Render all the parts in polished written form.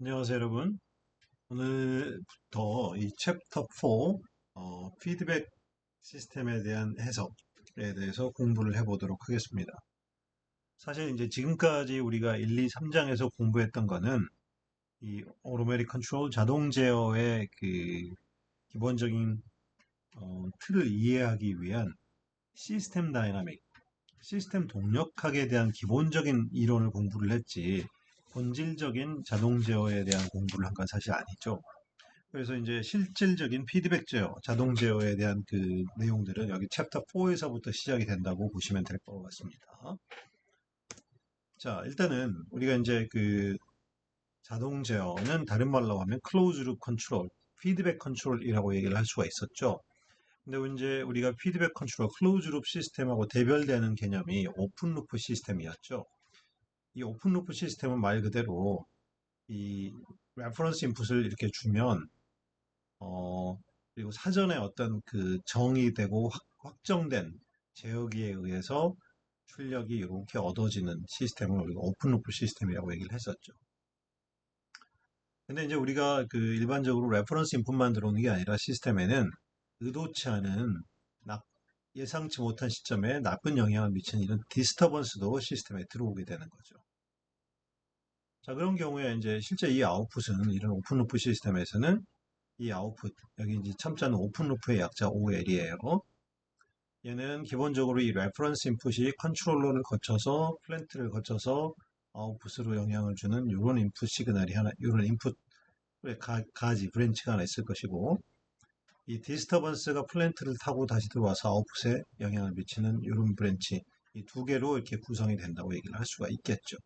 안녕하세요, 여러분. 오늘부터 이 챕터 4, 피드백 시스템에 대한 해석에 대해서 공부를 해보도록 하겠습니다. 사실 이제 지금까지 우리가 1, 2, 3장에서 공부했던 거는 이 오토매틱 컨트롤 자동 제어의 그 기본적인 틀을 이해하기 위한 시스템 다이나믹, 시스템 동력학에 대한 기본적인 이론을 공부를 했지, 본질적인 자동 제어에 대한 공부를 한 건 사실 아니죠. 그래서 이제 실질적인 피드백 제어, 자동 제어에 대한 그 내용들은 여기 챕터 4에서부터 시작이 된다고 보시면 될 것 같습니다. 자, 일단은 우리가 이제 그 자동 제어는 다른 말로 하면 클로즈 룹 컨트롤, 피드백 컨트롤이라고 얘기를 할 수가 있었죠. 근데 이제 우리가 피드백 컨트롤, 클로즈 룹 시스템하고 대별되는 개념이 오픈 루프 시스템이었죠. 이 오픈 루프 시스템은 말 그대로 이 레퍼런스 인풋을 이렇게 주면 어, 그리고 사전에 어떤 그 정의되고 확정된 제어기에 의해서 출력이 이렇게 얻어지는 시스템을 우리가 오픈루프 시스템이라고 얘기를 했었죠. 근데 이제 우리가 그 일반적으로 레퍼런스 인풋만 들어오는 게 아니라 시스템에는 의도치 않은 예상치 못한 시점에 나쁜 영향을 미치는 이런 디스터번스도 시스템에 들어오게 되는 거죠. 자, 그런 경우에 이제 실제 이 아웃풋은 이런 오픈루프 시스템에서는 이 아웃풋, 여기 이제 첨자는 오픈루프의 약자 OL이에요. 얘는 기본적으로 이 레퍼런스 인풋이 컨트롤러를 거쳐서 플랜트를 거쳐서 아웃풋으로 영향을 주는 이런 인풋 시그널이 하나, 이런 인풋의 가지 브랜치가 하나 있을 것이고, 이 디스터번스가 플랜트를 타고 다시 들어와서 아웃풋에 영향을 미치는 이런 브랜치, 이 두 개로 이렇게 구성이 된다고 얘기를 할 수가 있겠죠.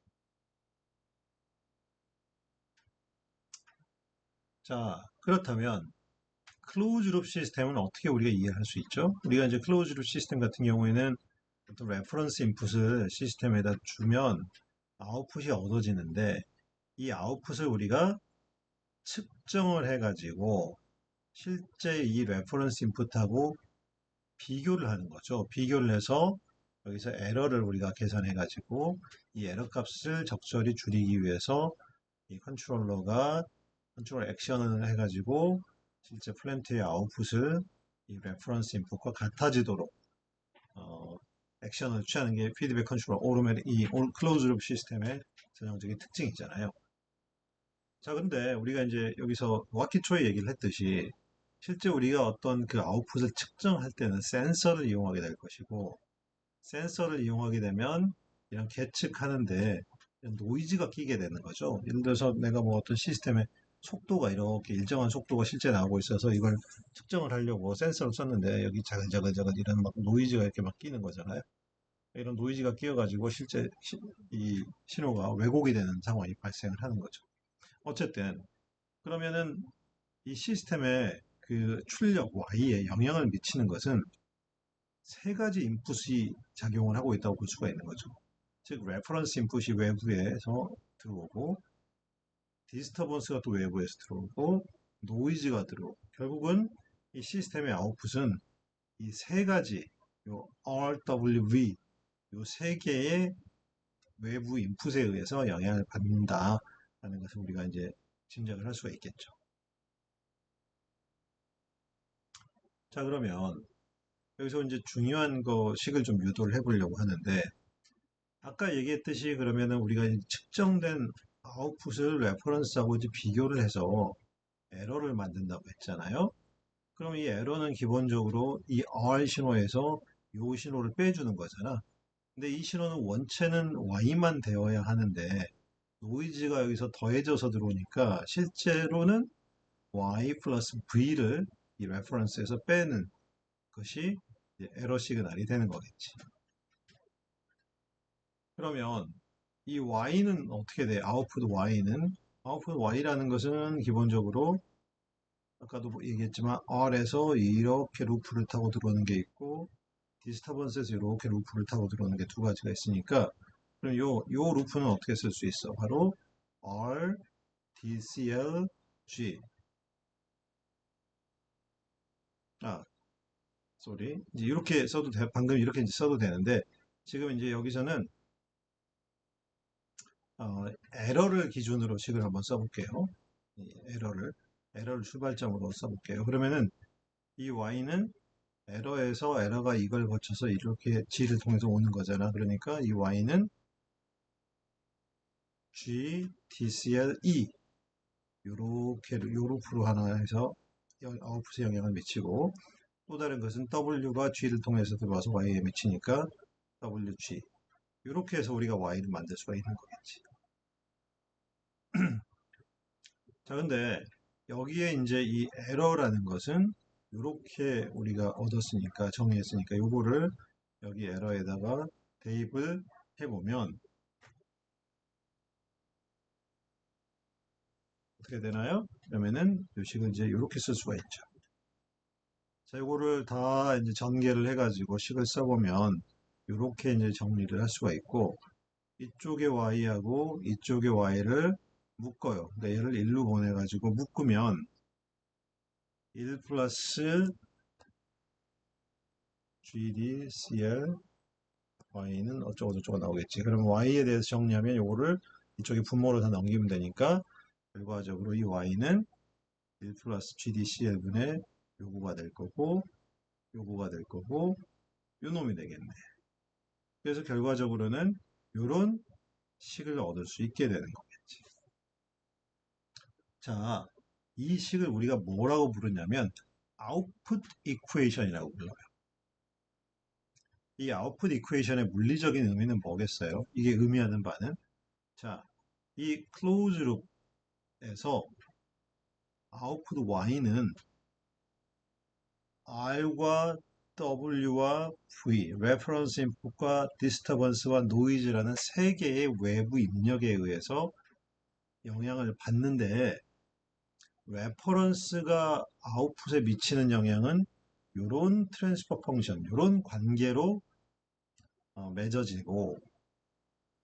자, 그렇다면 클로즈 룹 시스템은 어떻게 우리가 이해할 수 있죠? 우리가 이제 클로즈 룹 시스템 같은 경우에는 어떤 레퍼런스 인풋을 시스템에다 주면 아웃풋이 얻어지는데 이 아웃풋을 우리가 측정을 해가지고 실제 이 레퍼런스 인풋하고 비교를 하는 거죠. 비교를 해서 여기서 에러를 우리가 계산해가지고 이 에러 값을 적절히 줄이기 위해서 이 컨트롤러가 컨트롤 액션을 해가지고 실제 플랜트의 아웃풋을 이 레퍼런스 인풋과 같아지도록 어, 액션을 취하는 게 피드백 컨트롤 오토매틱 이 클로즈 룹 시스템의 전형적인 특징이잖아요. 자, 근데 우리가 이제 여기서 와키초에 얘기를 했듯이 실제 우리가 어떤 그 아웃풋을 측정할 때는 센서를 이용하게 될 것이고 센서를 이용하게 되면 이런 계측하는데 노이즈가 끼게 되는 거죠. 예를 들어서 내가 뭐 어떤 시스템의 속도가 이렇게 일정한 속도가 실제 나오고 있어서 이걸 측정을 하려고 센서를 썼는데 여기 자글자글자글 이런 막 노이즈가 이렇게 막 끼는 거잖아요. 이런 노이즈가 끼어가지고 실제 이 신호가 왜곡이 되는 상황이 발생을 하는 거죠. 어쨌든 그러면은 이 시스템의 그 출력 Y에 영향을 미치는 것은 세 가지 인풋이 작용을 하고 있다고 볼 수가 있는 거죠. 즉, 레퍼런스 인풋이 외부에서 들어오고, 디스터번스가 또 외부에서 들어오고, 노이즈가 들어오고, 결국은 이 시스템의 아웃풋은 이 세 가지, 요 RWV, 요 세 개의 외부 인풋에 의해서 영향을 받는다라는 것을 우리가 이제 짐작을 할 수가 있겠죠. 자, 그러면 여기서 이제 중요한 거식을 좀 유도를 해보려고 하는데, 아까 얘기했듯이 그러면은 우리가 이제 측정된 아웃풋을 레퍼런스하고 이제 비교를 해서 에러를 만든다고 했잖아요. 그럼 이 에러는 기본적으로 이 R 신호에서 이 신호를 빼주는 거잖아. 근데 이 신호는 원체는 Y만 되어야 하는데 노이즈가 여기서 더해져서 들어오니까 실제로는 Y 플러스 V를 이 레퍼런스에서 빼는 것이 에러 시그널이 되는 거겠지. 그러면 이 Y는 어떻게 돼? 아웃풋 Y는 아웃풋 Y라는 것은 기본적으로 아까도 얘기했지만 R에서 이렇게 루프를 타고 들어오는 게 있고 디스터번스에서 이렇게 루프를 타고 들어오는 게 두 가지가 있으니까 그럼 요 루프는 어떻게 쓸 수 있어? 바로 R, DCL, G. 아, 쏘리. 이제 이렇게 써도 돼. 방금 이렇게 이제 써도 되는데 지금 이제 여기서는 에러를 기준으로 식을 한번 써볼게요. 이 에러를 출발점으로 써볼게요. 그러면은 이 y는 에러에서 에러가 이걸 거쳐서 이렇게 g를 통해서 오는 거잖아. 그러니까 이 y는 g dcl e 요렇게로 하나 해서 아웃풋에 영향을 미치고, 또 다른 것은 w가 g를 통해서 들어와서 y에 미치니까 wg, 이렇게 해서 우리가 y를 만들 수가 있는 거겠지. 자, 근데 여기에 이제 이 에러라는 것은 이렇게 우리가 얻었으니까, 정의했으니까 요거를 여기 에러에다가 대입을 해보면 어떻게 되나요? 그러면은 요식을 이제 이렇게 쓸 수가 있죠. 자, 요거를 다 이제 전개를 해가지고 식을 써보면 이렇게 이제 정리를 할 수가 있고, 이쪽에 y하고 이쪽에 y를 묶어요. 그러니까 얘를 1로 보내가지고 묶으면 1 플러스 GDCL y는 어쩌고저쩌고 나오겠지. 그러면 y에 대해서 정리하면 요거를 이쪽에 분모로 다 넘기면 되니까 결과적으로 이 y는 1 플러스 GDCL분의 요거가 될 거고, 요거가 될 거고, 요 놈이 되겠네. 그래서 결과적으로는 요런 식을 얻을 수 있게 되는 거겠지. 자, 이 식을 우리가 뭐라고 부르냐면 아웃풋 이퀘이션이라고 불러요. 이 아웃풋 이퀘이션의 물리적인 의미는 뭐겠어요? 이게 의미하는 바는, 자, 이 클로즈 룹에서 아웃풋 y는 r과 w와 v, 레퍼런스 인풋과 디스터번스와 노이즈라는 세 개의 외부 입력에 의해서 영향을 받는데, 레퍼런스가 아웃풋에 미치는 영향은 이런 트랜스퍼 펑션, 이런 관계로 맺어지고,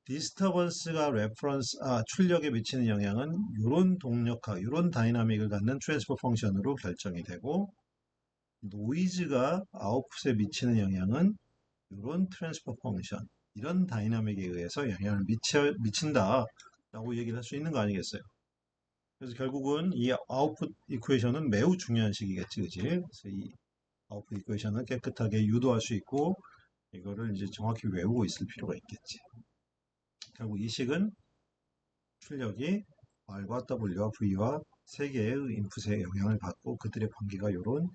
디스터번스가 출력에 미치는 영향은 이런 동력학, 이런 다이나믹을 갖는 트랜스퍼 펑션으로 결정이 되고, 노이즈가 아웃풋에 미치는 영향은 이런 트랜스퍼 펑션, 이런 다이나믹에 의해서 영향을 미친다라고 얘기를 할 수 있는 거 아니겠어요? 그래서 결국은 이 아웃풋 이퀘이션은 매우 중요한 식이겠지, 그지? 그래서 이 아웃풋 이퀘이션을 깨끗하게 유도할 수 있고, 이거를 이제 정확히 외우고 있을 필요가 있겠지. 결국 이 식은 출력이 R과 W와 V와 세 개의 인풋에 영향을 받고, 그들의 관계가 요런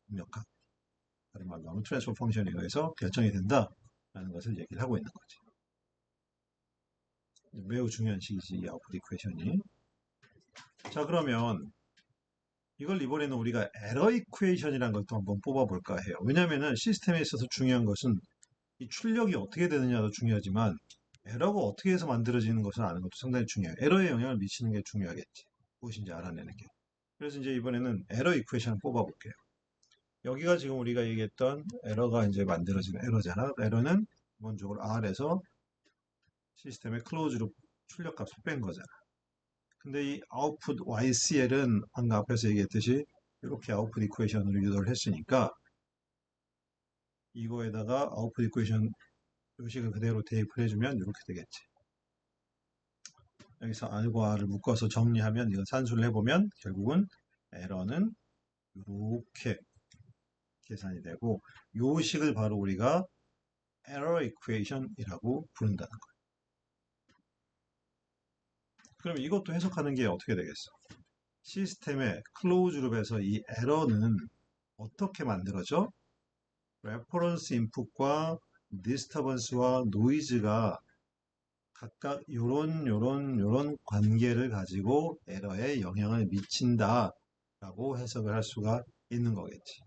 입력학, 다른 말로 하면 트랜스퍼 펑션에 의해서 결정이 된다라는 것을 얘기를 하고 있는 거지. 매우 중요한 식이지, 이 아웃풋 이퀘이션이. 자, 그러면 이걸 이번에는 우리가 에러 이퀘이션이라는 것도 한번 뽑아볼까 해요. 왜냐하면 시스템에 있어서 중요한 것은 이 출력이 어떻게 되느냐도 중요하지만, 에러가 어떻게 해서 만들어지는 것을 아는 것도 상당히 중요해요. 에러에 영향을 미치는 게 중요하겠지. 무엇인지 알아내는 게. 그래서 이제 이번에는 에러 이퀘이션을 뽑아볼게요. 여기가 지금 우리가 얘기했던 에러가 이제 만들어지는 에러잖아. 에러는 기본적으로 R에서 시스템의 클로즈로 출력값을 뺀 거잖아. 근데 이 아웃풋 YCL은 방금 앞에서 얘기했듯이 이렇게 아웃풋 이퀘이션으로 유도를 했으니까, 이거에다가 아웃풋 이퀘이션 요식을 그대로 대입을 해주면 이렇게 되겠지. 여기서 R과 R을 묶어서 정리하면, 이거 산수를 해보면 결국은 에러는 이렇게 계산이 되고, 요 식을 바로 우리가 에러 이퀘이션이라고 부른다는 거예요. 그럼 이것도 해석하는 게 어떻게 되겠어? 시스템의 클로즈 룹에서 이 에러는 어떻게 만들어져? 레퍼런스 인풋과 디스터번스와 노이즈가 각각 요런 관계를 가지고 에러에 영향을 미친다 라고 해석을 할 수가 있는 거겠지.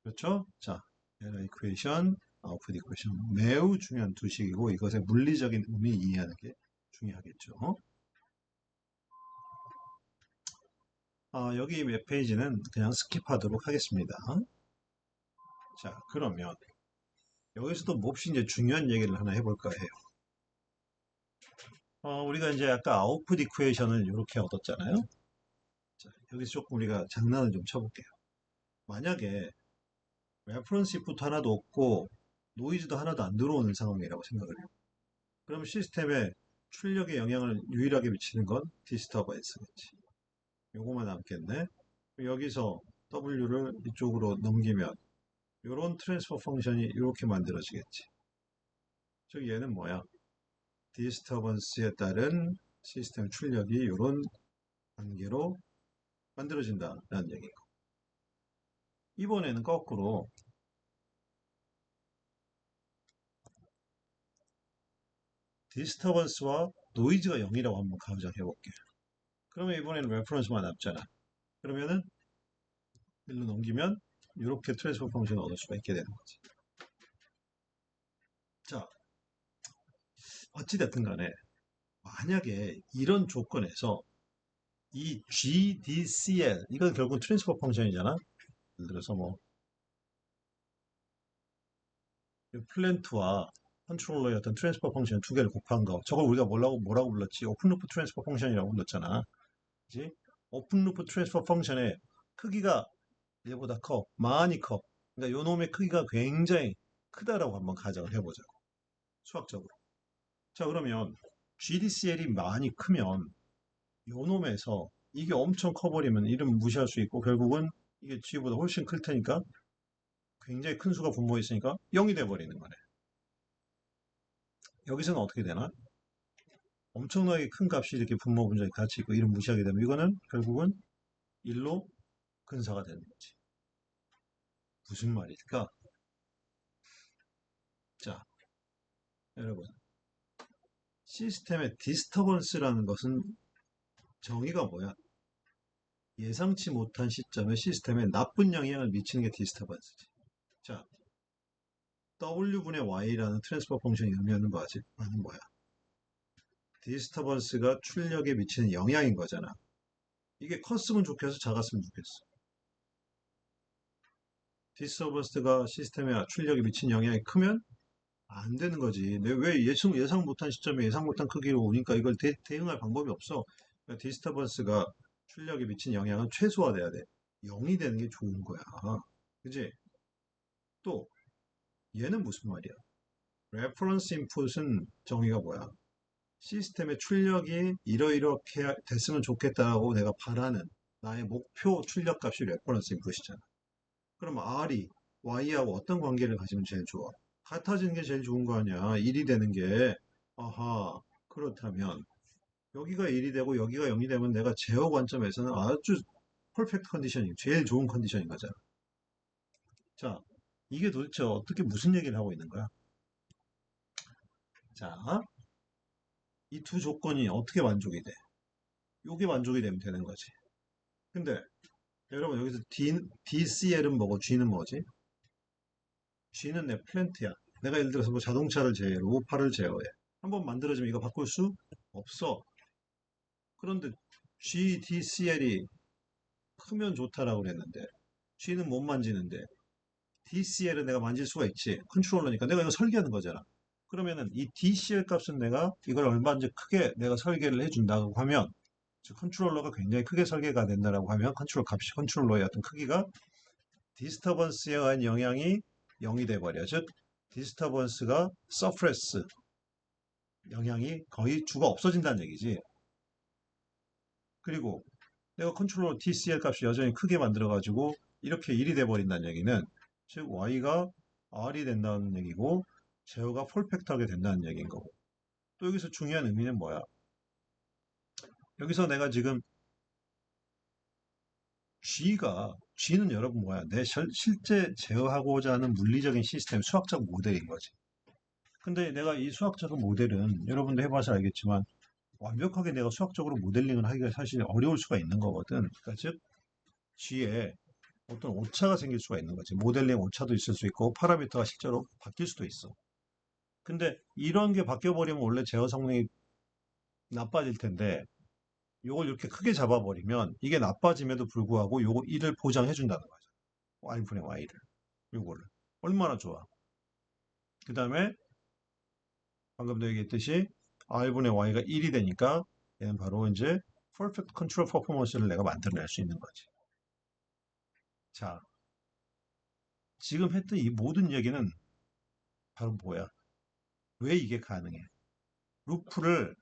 그렇죠? 자, 에러 이퀘이션, 아웃풋 이퀘이션, 매우 중요한 두 식이고, 이것의 물리적인 의미 이해하는 게 중요하겠죠. 여기 웹 페이지는 그냥 스킵하도록 하겠습니다. 자, 그러면 여기서도 몹시 이제 중요한 얘기를 하나 해볼까 해요. 우리가 이제 아까 아웃풋 이퀘이션을 이렇게 얻었잖아요. 자, 여기서 조금 우리가 장난을 좀 쳐볼게요. 만약에 레퍼런스 인풋 하나도 없고 노이즈도 하나도 안 들어오는 상황이라고 생각을 해요. 그럼 시스템에 출력에 영향을 유일하게 미치는 건 디스터번스겠지. 요거만 남겠네. 여기서 W를 이쪽으로 넘기면 요런 트랜스퍼 펑션이 이렇게 만들어지겠지. 즉 얘는 뭐야? 디스터번스에 따른 시스템 출력이 이런 관계로 만들어진다라는 얘기고. 이번에는 거꾸로 디스터번스와 노이즈가 0이라고 한번 가정해 볼게요. 그러면 이번에는 레퍼런스만 남잖아. 그러면은 일로 넘기면 이렇게 트랜스퍼 펑션을 얻을 수가 있게 되는 거지. 자, 어찌됐든 간에 만약에 이런 조건에서 이 GDCL 이건 결국 트랜스퍼 펑션이잖아. 예를 들어서 뭐 플랜트와 컨트롤러의 어떤 트랜스퍼 펑션 두 개를 곱한 거 저걸 우리가 뭐라고 불렀지? 오픈루프 트랜스퍼 펑션이라고 불렀잖아. 그지? 오픈루프 트랜스퍼 펑션의 크기가 얘보다 커, 많이 커. 그러니까 요 놈의 크기가 굉장히 크다라고 한번 가정을 해보자고. 수학적으로. 자, 그러면 GDCL이 많이 크면 요 놈에서 이게 엄청 커버리면 이름 무시할 수 있고 결국은 이게 G보다 훨씬 클 테니까 굉장히 큰 수가 분모해 있으니까 0이 돼버리는 거네. 여기서는 어떻게 되나? 엄청나게 큰 값이 이렇게 분모 분자에 같이 있고 이름 무시하게 되면 이거는 결국은 1로 근사가 되는 거지. 무슨 말일까? 자, 여러분. 시스템의 디스터번스라는 것은 정의가 뭐야? 예상치 못한 시점에 시스템에 나쁜 영향을 미치는 게 디스터번스지. 자, W분의 Y라는 트랜스퍼 펑션이 의미하는 바는 뭐야? 디스터번스가 출력에 미치는 영향인 거잖아. 이게 컸으면 좋겠어, 작았으면 좋겠어. 디스터번스가 시스템에 출력에 미치는 영향이 크면 안 되는 거지. 왜 예상 못한 시점에 예상 못한 크기로 오니까 이걸 대응할 방법이 없어. 그러니까 디스터번스가 출력에 미친 영향은 최소화돼야 돼. 0이 되는 게 좋은 거야. 그지? 또 얘는 무슨 말이야? 레퍼런스 인풋은 정의가 뭐야? 시스템의 출력이 이러이렇게 됐으면 좋겠다고 내가 바라는 나의 목표 출력값이 레퍼런스 인풋이잖아. 그럼 R이 Y하고 어떤 관계를 가지면 제일 좋아? 같아지는 게 제일 좋은 거 아니야. 1이 되는 게. 아하. 그렇다면 여기가 1이 되고 여기가 0이 되면 내가 제어 관점에서는 아주 퍼펙트 컨디션이 제일 좋은 컨디션인 거잖아. 자, 이게 도대체 어떻게 무슨 얘기를 하고 있는 거야? 자, 이 두 조건이 어떻게 만족이 돼? 요게 만족이 되면 되는 거지. 근데 여러분 여기서 DCL은 뭐고 G는 뭐지? G는 내 플랜트야. 내가 예를 들어서 뭐 자동차를 제외로 우파를 제어해. 한번 만들어지면 이거 바꿀 수 없어. 그런데 GDCL이 크면 좋다라고 그랬는데 G는 못 만지는데 DCL은 내가 만질 수가 있지. 컨트롤러니까 내가 이거 설계하는 거잖아. 그러면은 이 DCL 값은 내가 이걸 얼마든지 크게 내가 설계를 해준다고 하면 즉 컨트롤러가 굉장히 크게 설계가 된다라고 하면 컨트롤러의 어떤 크기가 디스터번스에 의한 영향이 0이 돼버려. 즉 디스터번스가 서프레스 영향이 거의 주가 없어진다는 얘기지. 그리고 내가 컨트롤러 TCL 값이 여전히 크게 만들어가지고 이렇게 1이 돼버린다는 얘기는 즉 Y가 R이 된다는 얘기고 제어가 폴팩트하게 된다는 얘기인 거고 또 여기서 중요한 의미는 뭐야? 여기서 내가 지금 G는 여러분 뭐야? 내 실제 제어하고자 하는 물리적인 시스템 수학적 모델인 거지. 근데 내가 이 수학적 모델은 여러분도 해봐서 알겠지만 완벽하게 내가 수학적으로 모델링을 하기가 사실 어려울 수가 있는 거거든. 그러니까 즉 G에 어떤 오차가 생길 수가 있는 거지. 모델링 오차도 있을 수 있고 파라미터가 실제로 바뀔 수도 있어. 근데 이런 게 바뀌어버리면 원래 제어 성능이 나빠질 텐데 이걸 이렇게 크게 잡아버리면 이게 나빠짐에도 불구하고 요거 1을 보장해 준다는 거죠. y분의 y를. 요거를. 얼마나 좋아. 그 다음에 방금도 얘기했듯이 r분의 y가 1이 되니까 얘는 바로 이제 perfect control performance를 내가 만들어낼 수 있는 거지. 자, 지금 했던 이 모든 얘기는 바로 뭐야? 왜 이게 가능해? 루프를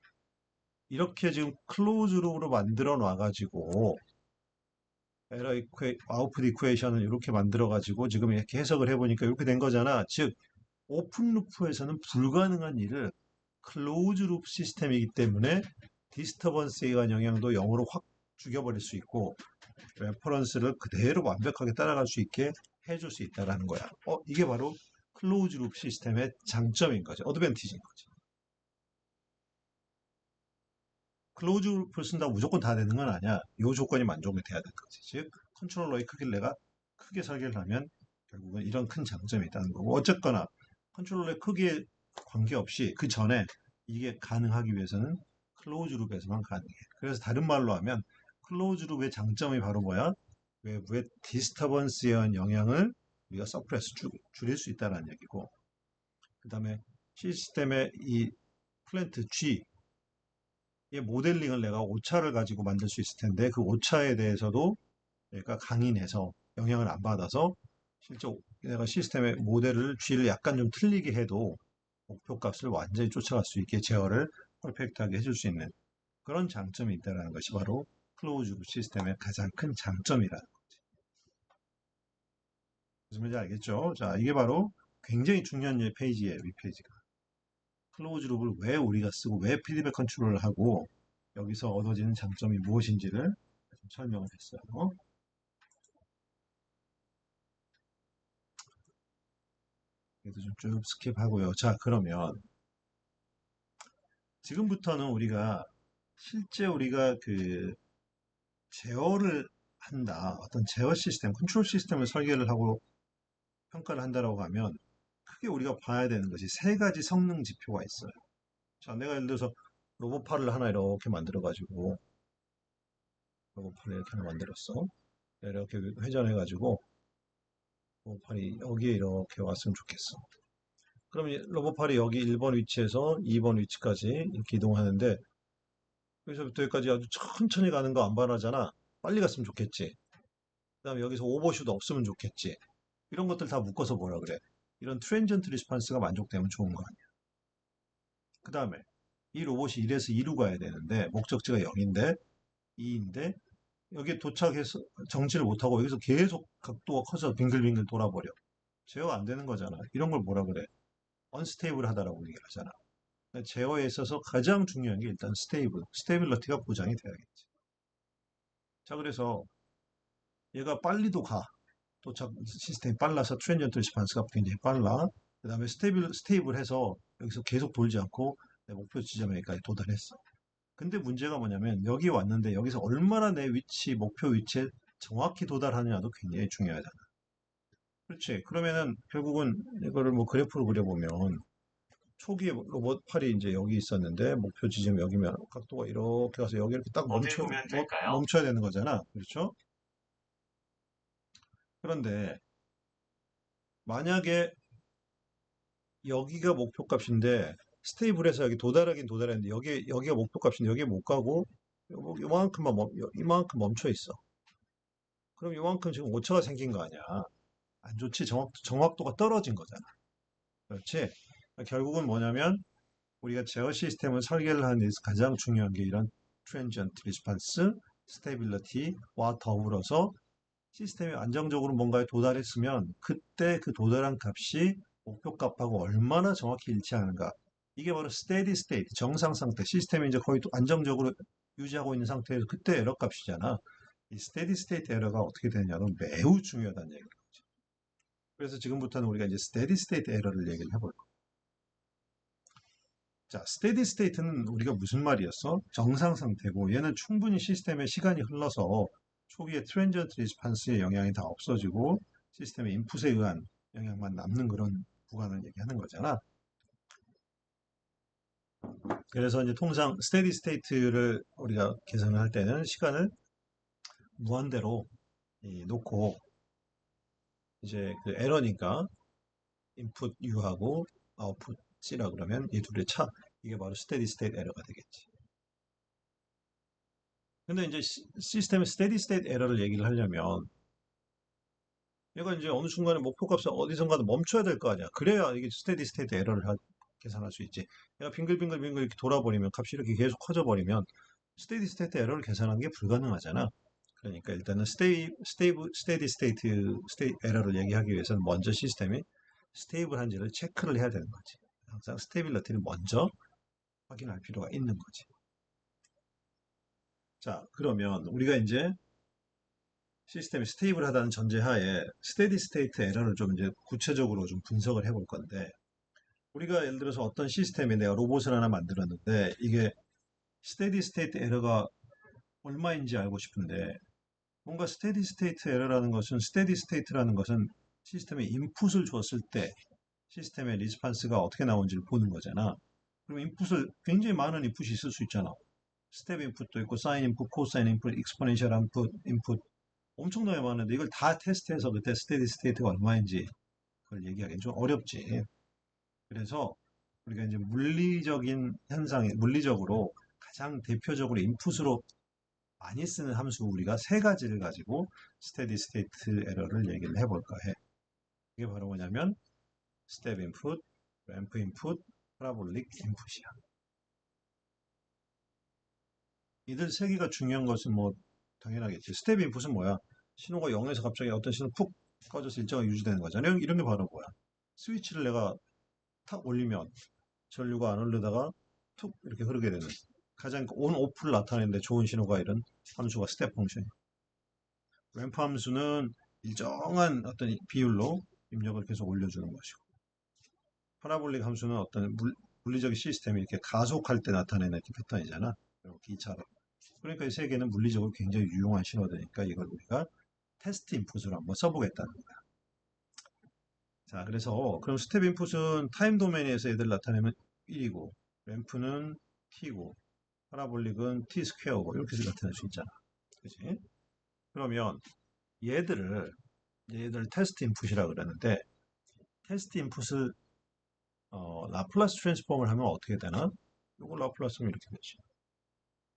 이렇게 지금 클로즈 룹으로 만들어 놔가지고 아웃풋 이퀘이션을 이렇게 만들어 가지고 지금 이렇게 해석을 해보니까 이렇게 된 거잖아. 즉 오픈 루프에서는 불가능한 일을 클로즈 루프 시스템이기 때문에 디스터번스에 의한 영향도 0으로 확 죽여버릴 수 있고 레퍼런스를 그대로 완벽하게 따라갈 수 있게 해줄 수 있다라는 거야. 이게 바로 클로즈 루프 시스템의 장점인 거죠. 어드밴티지인 거지. 클로즈 루프를 쓴다고 무조건 다 되는 건 아니야. 이 조건이 만족이 돼야 되는 거지. 즉 컨트롤러의 크기를 내가 크게 설계를 하면 결국은 이런 큰 장점이 있다는 거고 어쨌거나 컨트롤러의 크기에 관계없이 그 전에 이게 가능하기 위해서는 클로즈 룹에서만 가능해. 그래서 다른 말로 하면 클로즈 룹의 장점이 바로 뭐야? 외부의 디스터번스에 의한 영향을 우리가 서프레스 줄일 수 있다는 얘기고 그 다음에 시스템의 이 플랜트 G 이 모델링을 내가 오차를 가지고 만들 수 있을 텐데 그 오차에 대해서도 내가 강인해서 영향을 안 받아서 실제 내가 시스템의 모델을 G를 약간 좀 틀리게 해도 목표 값을 완전히 쫓아갈 수 있게 제어를 퍼펙트하게 해줄 수 있는 그런 장점이 있다는 것이 바로 클로우즈 시스템의 가장 큰 장점이라는 거지. 무슨 말인지 알겠죠? 자, 이게 바로 굉장히 중요한 페이지예요, 이 페이지가. 클로우즈 룹을 왜 우리가 쓰고 왜 피드백 컨트롤을 하고 여기서 얻어지는 장점이 무엇인지를 좀 설명을 했어요. 그래서 좀 쭉 스킵하고요. 자, 그러면 지금부터는 우리가 실제 우리가 그 제어를 한다. 어떤 제어 시스템, 컨트롤 시스템을 설계를 하고 평가를 한다라고 하면 크게 우리가 봐야 되는 것이 세 가지 성능 지표가 있어요. 자, 내가 예를 들어서 로봇팔을 하나 이렇게 만들어가지고 로봇팔을 이렇게 하나 만들었어. 이렇게 회전해가지고 로봇팔이 여기에 이렇게 왔으면 좋겠어. 그럼 로봇팔이 여기 1번 위치에서 2번 위치까지 이렇게 이동하는데 여기서부터 여기까지 아주 천천히 가는 거 안 반하잖아. 빨리 갔으면 좋겠지. 그다음에 여기서 오버슛 없으면 좋겠지. 이런 것들 다 묶어서 뭐라 그래? 이런 트랜전트 리스판스가 만족되면 좋은 거 아니야. 그 다음에 이 로봇이 1에서 2로 가야 되는데 목적지가 0인데 2인데 여기에 도착해서 정지를 못하고 여기서 계속 각도가 커서 빙글빙글 돌아버려. 제어가 안 되는 거잖아. 이런 걸 뭐라 그래? 언스테이블 하다라고 얘기를 하잖아. 제어에 있어서 가장 중요한 게 일단 스테이빌러티가 보장이 돼야겠지. 자, 그래서 얘가 빨리도 가. 도착 시스템이 빨라서 트랜지언트 리스판스가 굉장히 빨라. 그 다음에 스테이블해서 여기서 계속 돌지 않고 내 목표 지점에까지 도달했어. 근데 문제가 뭐냐면 여기 왔는데 여기서 얼마나 내 위치, 목표 위치에 정확히 도달하느냐도 굉장히 중요하잖아. 그렇지. 그러면은 결국은 이거를 뭐 그래프로 그려보면 초기에 로봇 팔이 이제 여기 있었는데 목표 지점 여기면 각도가 이렇게 가서 여기 이렇게 딱 멈춰야 되는 거잖아. 그렇죠? 그런데 만약에 여기가 목표값인데 스테이블해서 여기 도달하긴 도달했는데 여기가 목표값인데 여기에 못 가고 이만큼 멈춰 있어. 그럼 이만큼 지금 오차가 생긴 거 아니야. 안 좋지. 정확도가 떨어진 거잖아. 그렇지? 결국은 뭐냐면 우리가 제어 시스템을 설계를 하는 데서 가장 중요한 게 이런 트랜지언트 리스판스, 스테빌리티와 더불어서 시스템이 안정적으로 뭔가에 도달했으면 그때 그 도달한 값이 목표 값하고 얼마나 정확히 일치하는가. 이게 바로 스테디 스테이트, 정상 상태. 시스템이 이제 거의 안정적으로 유지하고 있는 상태에서 그때 에러 값이잖아. 이 스테디 스테이트 에러가 어떻게 되냐는 매우 중요하다는 얘기죠. 그래서 지금부터는 우리가 이제 스테디 스테이트 에러를 얘기를 해볼 거예요. 자, 스테디 스테이트는 우리가 무슨 말이었어? 정상 상태고 얘는 충분히 시스템의 시간이 흘러서 초기에 트랜지언트 리스판스의 영향이 다 없어지고 시스템의 인풋에 의한 영향만 남는 그런 구간을 얘기하는 거잖아. 그래서 이제 통상 스테디 스테이트를 우리가 계산을 할 때는 시간을 무한대로 놓고 이제 그 에러니까 인풋 U하고 아웃풋 C라 그러면 이 둘의 차 이게 바로 스테디 스테이트 에러가 되겠지. 근데 이제 시스템의 스테디 스테이트 에러를 얘기를 하려면 얘가 이제 어느 순간에 목표 값을 어디선가 멈춰야 될 거 아니야. 그래야 이게 스테디 스테이트 에러를 계산할 수 있지. 얘가 빙글빙글 이렇게 돌아버리면 값이 이렇게 계속 커져버리면 스테디 스테이트 에러를 계산하는 게 불가능하잖아. 그러니까 일단은 스테디 스테이트 에러를 얘기하기 위해서는 먼저 시스템이 스테이블한지를 체크를 해야 되는 거지. 항상 스테빌리티를 먼저 확인할 필요가 있는 거지. 자, 그러면 우리가 이제 시스템이 스테이블하다는 전제하에 스테디 스테이트 에러를 좀 이제 구체적으로 좀 분석을 해볼 건데 우리가 예를 들어서 어떤 시스템에 내가 로봇을 하나 만들었는데 이게 스테디 스테이트 에러가 얼마인지 알고 싶은데 뭔가 스테디 스테이트 에러라는 것은 스테디 스테이트라는 것은 시스템에 인풋을 줬을 때 시스템의 리스판스가 어떻게 나오는지를 보는 거잖아. 그럼 인풋을 굉장히 많은 인풋이 있을 수 있잖아. 스텝 인풋도 있고 사인 인풋, 코사인 인풋, 익스포넨셜 인풋 엄청나게 많은데 이걸 다 테스트해서 그때 스테디 스테이트가 얼마인지 그걸 얘기하기는 좀 어렵지. 그래서 우리가 이제 물리적인 현상이 물리적으로 가장 대표적으로 인풋으로 많이 쓰는 함수 우리가 세 가지를 가지고 스테디 스테이트 에러를 얘기를 해볼까 해. 이게 바로 뭐냐면 스텝 인풋, 램프 인풋, 파라볼릭 인풋이야. 이들 세 개가 중요한 것은 뭐 당연하겠지. 스텝 인풋은 뭐야? 신호가 0에서 갑자기 어떤 신호 푹 꺼져서 일정하게 유지되는 거잖아. 이런 게 바로 뭐야? 스위치를 내가 탁 올리면 전류가 안 흐르다가 툭 이렇게 흐르게 되는 가장 온 오프를 나타내는데 좋은 신호가 이런 함수가 스텝 펑션이야. 램프 함수는 일정한 어떤 비율로 입력을 계속 올려주는 것이고 파라볼릭 함수는 어떤 물리적인 시스템이 이렇게 가속할 때 나타내는 패턴이잖아. 기차로. 그러니까 이 세 개는 물리적으로 굉장히 유용한 신호들이니까 이걸 우리가 테스트 인풋으로 한번 써보겠다는 거야. 자, 그래서 그럼 스텝 인풋은 타임 도메인에서 얘들 나타내면 1이고 램프는 t고 파라볼릭은 t 스퀘어고 이렇게 해서 나타낼 수 있잖아. 그치? 그러면 얘들 테스트 인풋이라 그러는데 테스트 인풋을 라플라스 트랜스폼을 하면 어떻게 되나? 이걸 라플라스 하면 이렇게 되지.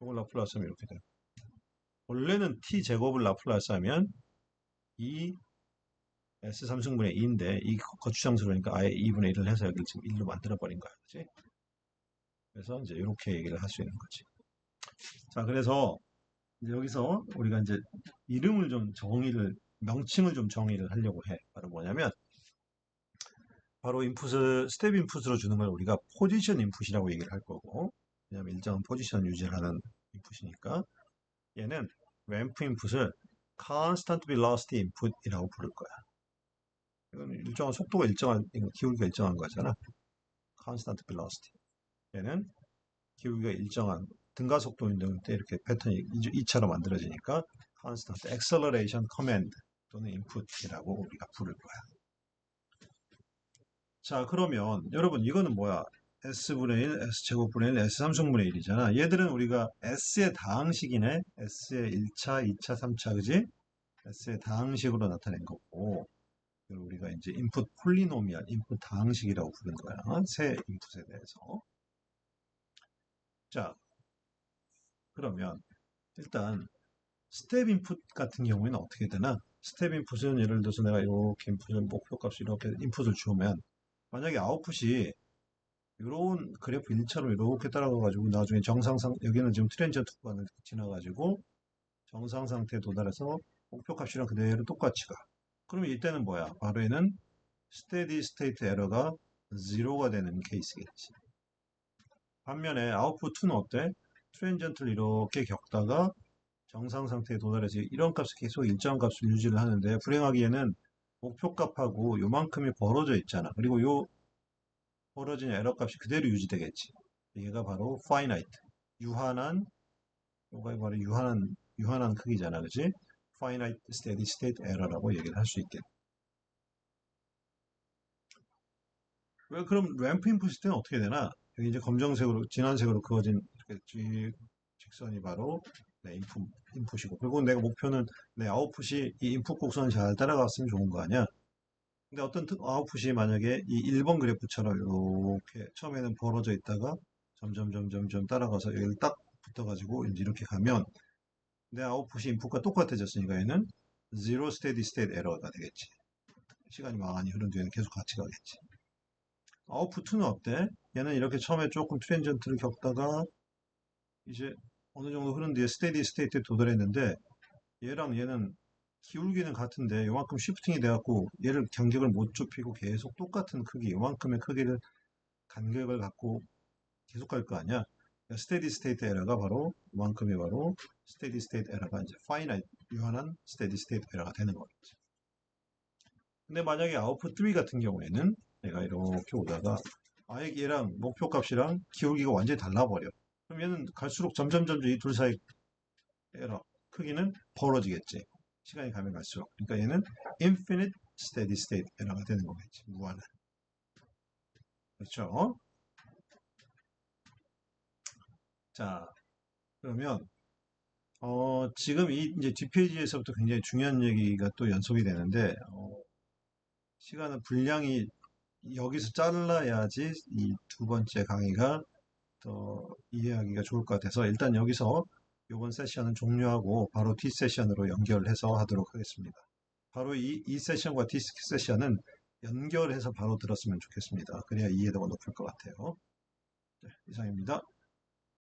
이걸 라플라스 하면 이렇게 돼. 원래는 t 제곱을 라플라스 하면 2 S 3승분의 2인데 이 거추장스러우니까 아예 2분의 1을 해서 여기를 지금 1로 만들어 버린 거야. 그치? 그래서 이제 이렇게 얘기를 할 수 있는 거지. 자, 그래서 이제 여기서 우리가 이제 이름을 좀 명칭을 좀 정의를 하려고 해. 바로 뭐냐면 바로 스텝 인풋으로 주는 걸 우리가 포지션 인풋이라고 얘기를 할 거고, 왜냐면 일정한 포지션 유지를 하는 인풋이니까, 얘는 램프 인풋을 constant velocity input이라고 부를 거야. 이건 일정한 속도가 기울기가 일정한 거잖아. constant velocity. 얘는 기울기가 일정한 등가 속도 운동 때 이렇게 패턴이 이처럼 만들어지니까 constant acceleration command 또는 input이라고 우리가 부를 거야. 자, 그러면 여러분 이거는 뭐야? S분의 1, S제곱분의 1, S3승분의 1이잖아. 얘들은 우리가 S의 다항식이네. S의 1차, 2차, 3차, 그지? S의 다항식으로 나타낸 거고 우리가 이제 인풋 폴리노미얼, 인풋 다항식이라고 부르는 거야. 새 인풋에 대해서. 자, 그러면 일단 스텝 인풋 같은 경우에는 어떻게 되나? 스텝 인풋은 예를 들어서 내가 이렇게 인풋을 목표값을 이렇게 인풋을 주면 만약에 아웃풋이 이런 그래프 1차로 이렇게 따라가가지고 나중에 정상상 여기는 지금 트랜지언트 구간을 지나가지고 정상 상태에 도달해서 목표값이랑 그대로 똑같이 가. 그러면 이때는 뭐야? 바로 얘는 스테디 스테이트 에러가 0가 되는 케이스겠지. 반면에 아웃풋 2는 어때? 트랜지언트를 이렇게 겪다가 정상 상태에 도달해서 이런 값을 계속 일정한 값을 유지를 하는데 불행하기에는 목표 값하고 요만큼이 벌어져 있잖아. 그리고 요 벌어진 에러 값이 그대로 유지되겠지. 얘가 바로 finite, 유한한, 요가 바로 유한한 크기잖아. 그지? finite steady state error라고 얘기를 할 수 있겠. 왜 그럼 램프 인풋일 때는 어떻게 되나? 여기 이제 검정색으로 진한색으로 그어진 이렇게 직선이 바로 내 인풋이고 그리고 내가 목표는 내 아웃풋이 이 인풋 곡선을 잘 따라갔으면 좋은 거 아니야? 근데 어떤 아웃풋이 만약에 이 1번 그래프처럼 이렇게 처음에는 벌어져 있다가 점점 따라가서 여기를 딱 붙어가지고 이제 이렇게 가면 내 아웃풋이 인풋과 똑같아졌으니까 얘는 zero steady state error가 되겠지. 시간이 많이 흐른 뒤에는 계속 같이 가겠지. 아웃풋 2는 어때? 얘는 이렇게 처음에 조금 트랜전트를 겪다가 이제 어느 정도 흐른 뒤에 스테디 스테이트에 도달했는데 얘랑 얘는 기울기는 같은데 요만큼 쉬프팅이 돼갖고 얘를 간격을 못 좁히고 계속 똑같은 크기, 요만큼의 크기를 간격을 갖고 계속 갈 거 아니야? 스테디 스테이트 에러가 바로 요만큼이 바로 스테디 스테이트 에러가 이제 파이나이트 유한한 스테디 스테이트 에러가 되는 거겠지. 근데 만약에 아웃풋 3 같은 경우에는 내가 이렇게 오다가 아예 얘랑 목표 값이랑 기울기가 완전히 달라버려. 그럼 얘는 갈수록 점점 이 둘 사이 에러 크기는 벌어지겠지. 시간이 가면 갈수록. 그러니까 얘는 infinite steady state 에러가 되는 거겠지. 무한한. 그렇죠? 자, 그러면 지금 이 이제 뒷페이지에서부터 굉장히 중요한 얘기가 또 연속이 되는데 시간은 분량이 여기서 잘라야지 이 두 번째 강의가 더 이해하기가 좋을 것 같아서 일단 여기서 이번 세션은 종료하고 바로 D 세션으로 연결해서 하도록 하겠습니다. 바로 이 세션과 D 세션은 연결해서 바로 들었으면 좋겠습니다. 그래야 이해도가 높을 것 같아요. 네, 이상입니다.